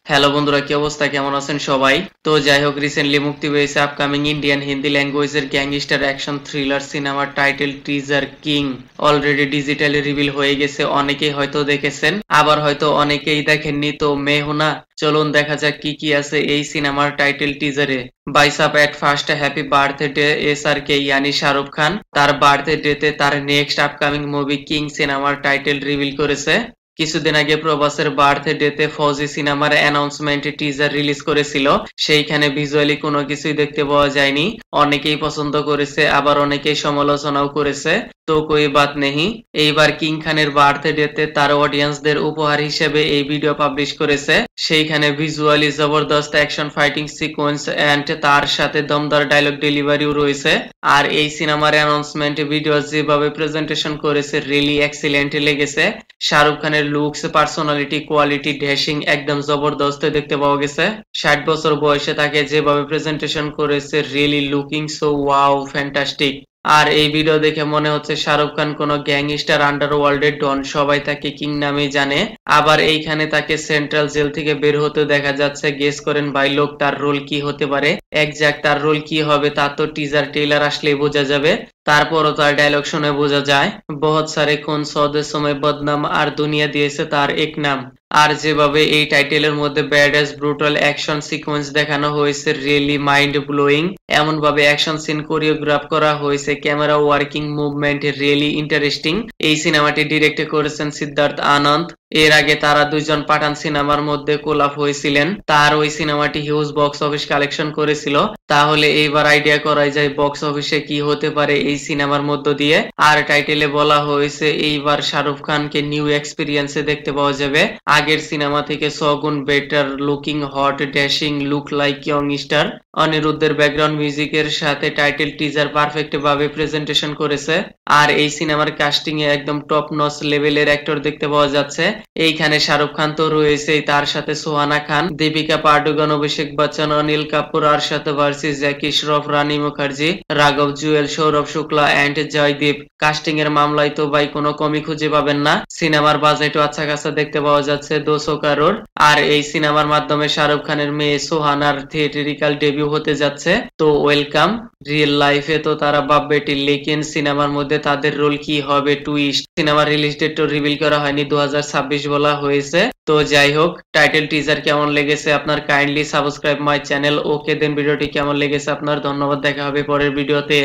Hello বন্ধুরা, কি অবস্থা, কেমন আছেন সবাই? তো যাই হোক, রিসেন্টলি মুক্তি পেয়েছে আপকামিং ইন্ডিয়ান হিন্দি ল্যাঙ্গুয়েজের গ্যাংস্টার অ্যাকশন থ্রিলার সিনেমার title teaser King already digitally reveal হয়ে গেছে। অনেকেই হয়তো দেখেছেন, আবার হয়তো অনেকেই দেখেননি। তো মেহুনা, চলুন দেখা যাক কি কি আছে এই সিনেমার টাইটেল টিজারে। বাইসাপ at first happy birthday SRK ইয়ানি শাহরুখ খান তার বার্থডেতে তার নেক্সট আপকামিং মুভি কিং সিনেমার টাইটেল রিভিল করেছে। কিছুদিন আগে প্রভাসের বার্থডেতে ফৌজি সিনেমার অ্যানাউন্সমেন্ট টিজার রিলিজ করেছিল। সেইখানে ভিজুয়ালি কোনো কিছুই দেখতে পাওয়া যায়নি। অনেকেই পছন্দ করেছে, আবার অনেকেই সমালোচনাও করেছে। তো কই বাত নেই, এইবার কিং খানের বার্থডেতে তার অডিয়েন্সদের উপহার হিসেবে এই ভিডিও পাবলিশ করেছে। সেইখানে ভিজুয়ালি জবরদস্ত অ্যাকশন ফাইটিং সিকোয়েন্স এন্ড তার সাথে দমদার ডায়লগ ডেলিভারিও রয়েছে। আর এই সিনেমার অ্যানাউন্সমেন্ট ভিডিও যেভাবে প্রেজেন্টেশন করেছে রিয়েলি এক্সিলেন্ট লেগেছে। শাহরুখ খানের লুকস, পার্সোনালিটি, কোয়ালিটি, ড্যাশিং একদম জবরদস্ত দেখতে পাওয়া গেছে। 60 বছর বয়সে তাকে যেভাবে প্রেজেন্টেশন করেছে really looking so wow fantastic. আর এই ভিডিও দেখে মনে হচ্ছে শাহরুখ খান কোন গ্যাংস্টার আন্ডারওয়ার্ল্ডের ডন, সবাই তাকে কিং নামেই জানে। আবার এইখানে তাকে সেন্ট্রাল জেল থেকে বের হতে দেখা যাচ্ছে। গেস করেন ভাই লোক, তার রোল কি হতে পারে? এক্সাক্ট তার রোল কি হবে তা তো টিজার ট্রেলার আসলেই বোঝা যাবে। তারপরও তার ডায়লগ শুনে বোঝা যায় বহুত সারে কোন সৌদে সময় বদনাম আর দুনিয়া দিয়েছে তার এক নাম। আর যেভাবে এই টাইটেলের মধ্যে ব্যাডাস ব্রুটাল অ্যাকশন সিকোয়েন্স দেখানো হয়েছে রিয়েলি মাইন্ড ব্লোয়িং। এমন ভাবে অ্যাকশন সিন কোরিওগ্রাফ করা হয়েছে, camera working, movement really interesting. এই সিনেমাটি ডিরেক্ট করেছেন সিদ্ধার্থ আনন্দ। এর আগে তারা দুইজন পাঠান সিনেমার মধ্যে কোলাপ হয়েছিলেন। তার ওই সিনেমাটি হিউজ বক্স অফিস কালেকশন করেছিল। তাহলে এইবার আইডিয়া করা যায় বক্স অফিসে কি হতে পারে এই সিনেমার মধ্য দিয়ে। আর টাইটেলে বলা হয়েছে এইবার শাহরুখ খানকে নিউ এক্সপিরিয়েন্সে দেখতে পাওয়া যাবে। আগের সিনেমা থেকে 100 গুণ better looking, hot, dashing, look like young star. অনিরুদ্ধের ব্যাকগ্রাউন্ড মিউজিকের সাথে টাইটেল টিজার পারফেক্ট ভাবে প্রেজেন্টেশন করেছে। আর এই সিনেমার কাস্টিং এ একদম টপ নচ লেভেলের অ্যাক্টর দেখতে পাওয়া যাচ্ছে। এইখানে শাহরুখ খান তো রয়েছেই, তার সাথে সোহানা খান, দীপিকা পাডুকোন, অভিষেক বচ্চন, অনিল কাপুর, আর সাথে ভার্সি জ্যাকি শ্রফ, রানী মুখার্জি, রাঘব জুয়েল, সৌরভ শুক্লা এন্ড জয়দীপ। কাস্টিং এর মামলায় তো ভাই কোনো কমি খুঁজে পাবেন না। সিনেমার বাজেটও আচ্ছা খাসা দেখতে পাওয়া যাচ্ছে, 200 কারোর। আর এই সিনেমার মাধ্যমে শাহরুখ খানের মেয়ে সোহানার থিয়েটারিক্যাল ডেবিউ হতে যাচ্ছে। তো ওয়েলকাম। রিয়েল লাইফে তো তারা বাপ বেটি, লেকিন সিনেমার মধ্যে তাদের রোল কি হবে টুইস্ট। সিনেমার রিলিজ ডেট রিভিল করা হয়নি, 2026 বলা হয়েছে। তো যাই হোক, টাইটেল টিজার কেমন লেগেছে আপনার? Kindly subscribe my channel. Okay then, ভিডিওটি কেমন লেগেছে আপনার? ধন্যবাদ, দেখা হবে পরের ভিডিওতে।